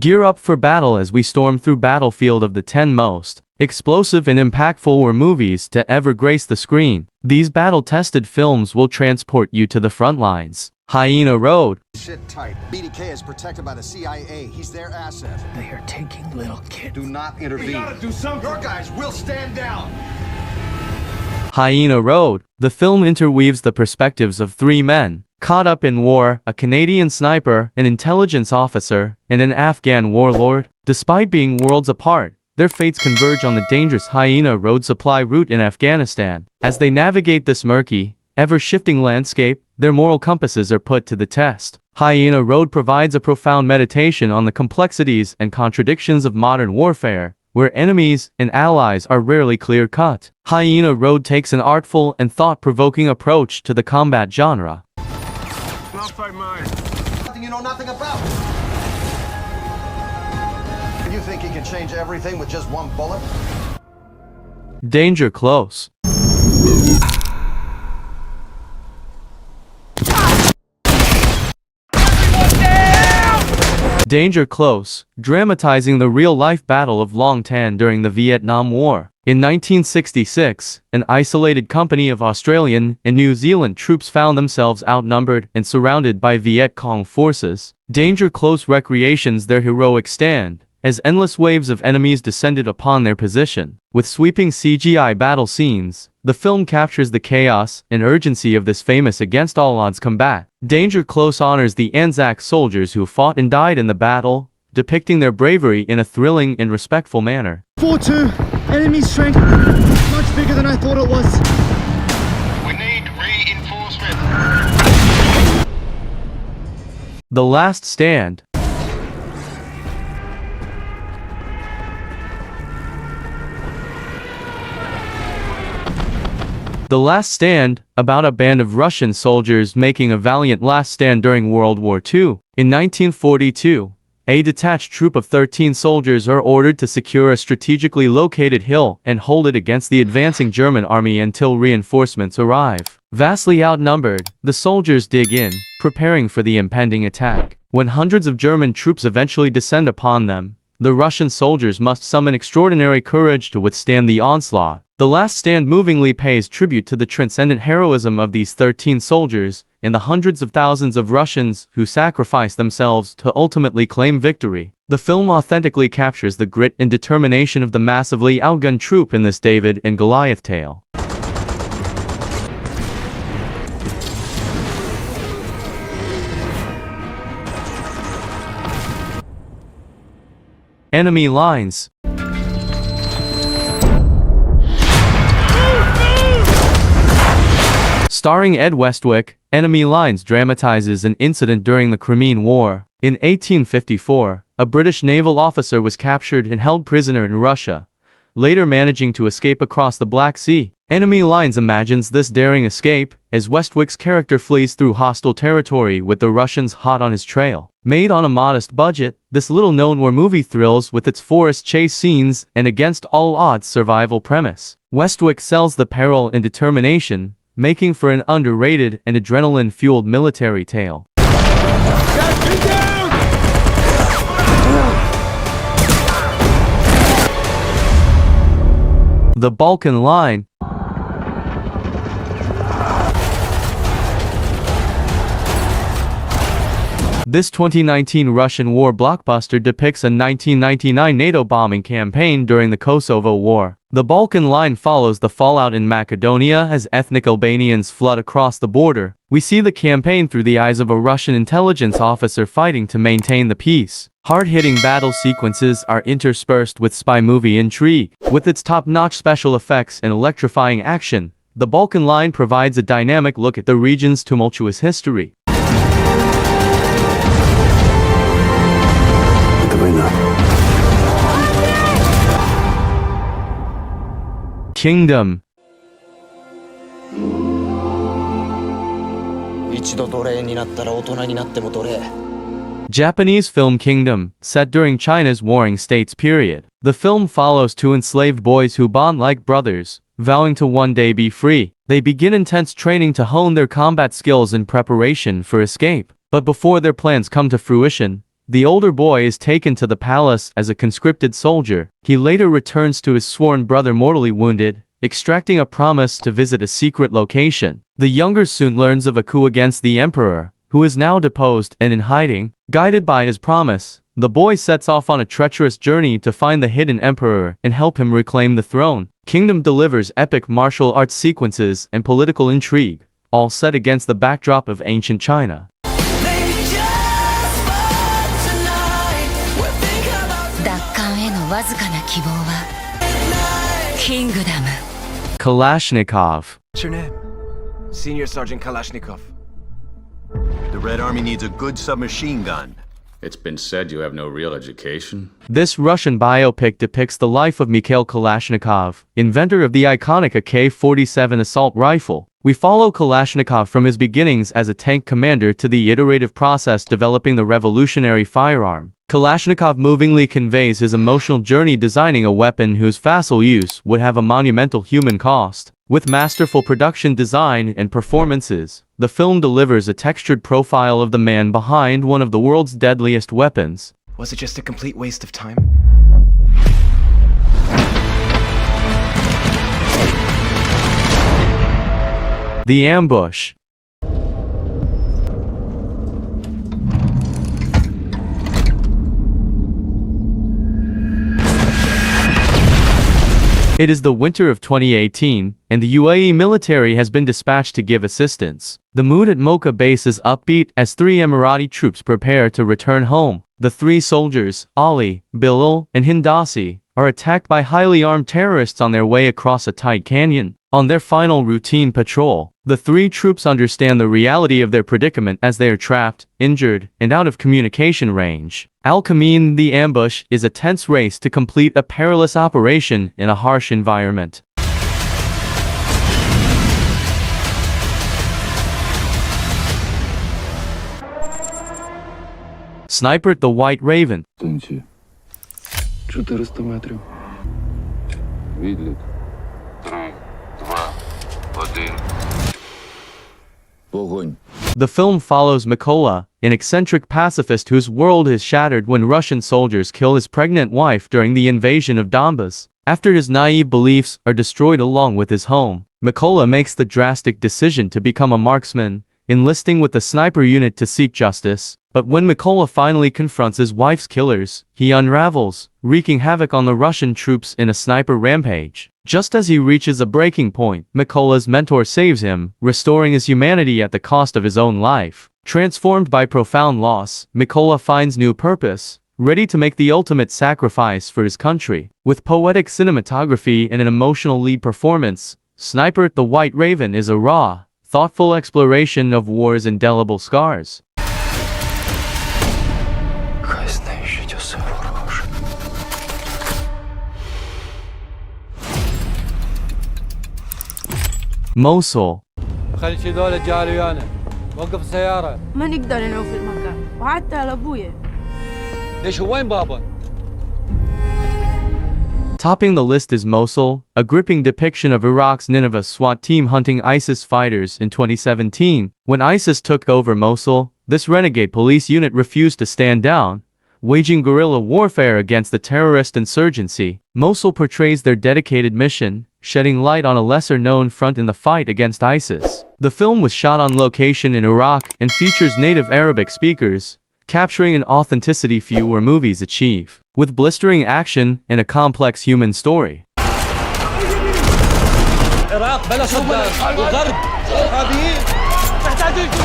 Gear up for battle as we storm through battlefield of the 10 most explosive and impactful war movies to ever grace the screen. These battle-tested films will transport you to the front lines. Hyena Road. Shit tight. BDK is protected by the CIA. He's their asset. They are taking little kids. Do not intervene. We gotta do something. Your guys will stand down. Hyena Road. The film interweaves the perspectives of three men caught up in war: a Canadian sniper, an intelligence officer, and an Afghan warlord. Despite being worlds apart, their fates converge on the dangerous Hyena Road supply route in Afghanistan. As they navigate this murky, ever-shifting landscape, their moral compasses are put to the test. Hyena Road provides a profound meditation on the complexities and contradictions of modern warfare, where enemies and allies are rarely clear-cut. Hyena Road takes an artful and thought-provoking approach to the combat genre. I'll fight mine. Something you know nothing about. You think he can change everything with just one bullet? Danger close. Danger Close, dramatizing the real-life Battle of Long Tan during the Vietnam War. In 1966, an isolated company of Australian and New Zealand troops found themselves outnumbered and surrounded by Viet Cong forces. Danger Close recreations their heroic stand, as endless waves of enemies descended upon their position. With sweeping CGI battle scenes, the film captures the chaos and urgency of this famous against-all-odds combat. Danger Close honors the Anzac soldiers who fought and died in the battle, depicting their bravery in a thrilling and respectful manner. 4-2, enemy strength, much bigger than I thought it was. We need reinforcement. The Last Stand. The Last Stand, about a band of Russian soldiers making a valiant last stand during World War II. In 1942, a detached troop of 13 soldiers are ordered to secure a strategically located hill and hold it against the advancing German army until reinforcements arrive. Vastly outnumbered, the soldiers dig in, preparing for the impending attack. When hundreds of German troops eventually descend upon them, the Russian soldiers must summon extraordinary courage to withstand the onslaught. The Last Stand movingly pays tribute to the transcendent heroism of these 13 soldiers and the hundreds of thousands of Russians who sacrificed themselves to ultimately claim victory. The film authentically captures the grit and determination of the massively outgunned troop in this David and Goliath tale. Enemy Lines. Starring Ed Westwick, Enemy Lines dramatizes an incident during the Crimean War. In 1854, a British naval officer was captured and held prisoner in Russia, later managing to escape across the Black Sea. Enemy Lines imagines this daring escape, as Westwick's character flees through hostile territory with the Russians hot on his trail. Made on a modest budget, this little-known war movie thrills with its forest chase scenes and against-all-odds survival premise. Westwick sells the peril and determination, making for an underrated and adrenaline-fueled military tale. The Balkan Line. This 2019 Russian war blockbuster depicts a 1999 NATO bombing campaign during the Kosovo War. The Balkan Line follows the fallout in Macedonia as ethnic Albanians flood across the border. We see the campaign through the eyes of a Russian intelligence officer fighting to maintain the peace. Hard-hitting battle sequences are interspersed with spy movie intrigue. With its top-notch special effects and electrifying action, the Balkan Line provides a dynamic look at the region's tumultuous history. Kingdom. Japanese film Kingdom, set during China's Warring States period. The film follows two enslaved boys who bond like brothers, vowing to one day be free. They begin intense training to hone their combat skills in preparation for escape. But before their plans come to fruition, the older boy is taken to the palace as a conscripted soldier. He later returns to his sworn brother mortally wounded, extracting a promise to visit a secret location. The younger soon learns of a coup against the emperor, who is now deposed and in hiding. Guided by his promise, the boy sets off on a treacherous journey to find the hidden emperor and help him reclaim the throne. Kingdom delivers epic martial arts sequences and political intrigue, all set against the backdrop of ancient China. Kalashnikov. What's your name? Senior Sergeant Kalashnikov. The Red Army needs a good submachine gun. It's been said you have no real education. This Russian biopic depicts the life of Mikhail Kalashnikov, inventor of the iconic AK-47 assault rifle. We follow Kalashnikov from his beginnings as a tank commander to the iterative process developing the revolutionary firearm. Kalashnikov movingly conveys his emotional journey designing a weapon whose facile use would have a monumental human cost. With masterful production design and performances, the film delivers a textured profile of the man behind one of the world's deadliest weapons. Was it just a complete waste of time? The ambush. It is the winter of 2018, and the UAE military has been dispatched to give assistance. The mood at Mocha base is upbeat as 3 Emirati troops prepare to return home. The 3 soldiers, Ali, Bilal, and Hindasi, are attacked by highly armed terrorists on their way across a tight canyon. On their final routine patrol, the 3 troops understand the reality of their predicament as they are trapped, injured, and out of communication range. Al-Kamin, the ambush, is a tense race to complete a perilous operation in a harsh environment. Sniper the White Raven. 400 метрів. Відлік. 3, 2, 1. Вогонь. The film follows Mykola, an eccentric pacifist whose world is shattered when Russian soldiers kill his pregnant wife during the invasion of Donbas. After his naive beliefs are destroyed along with his home, Mykola makes the drastic decision to become a marksman, enlisting with the sniper unit to seek justice. But when Mykola finally confronts his wife's killers, he unravels, wreaking havoc on the Russian troops in a sniper rampage. Just as he reaches a breaking point, Mykola's mentor saves him, restoring his humanity at the cost of his own life. Transformed by profound loss, Mykola finds new purpose, ready to make the ultimate sacrifice for his country. With poetic cinematography and an emotional lead performance, Sniper the White Raven is a raw, thoughtful exploration of war's indelible scars. Mosul. خلي شي ذولا جاري ويانا وقف السيارة. ما نقدر نعوف المكان وحتى على ابويا. ليش وين بابا؟ Topping the list is Mosul, a gripping depiction of Iraq's Nineveh SWAT team hunting ISIS fighters in 2017. When ISIS took over Mosul, this renegade police unit refused to stand down, waging guerrilla warfare against the terrorist insurgency. Mosul portrays their dedicated mission, shedding light on a lesser-known front in the fight against ISIS. The film was shot on location in Iraq and features native Arabic speakers, capturing an authenticity few war movies achieve, with blistering action and a complex human story. العراق بلا صدام وغرب إرهابيين محتاجين في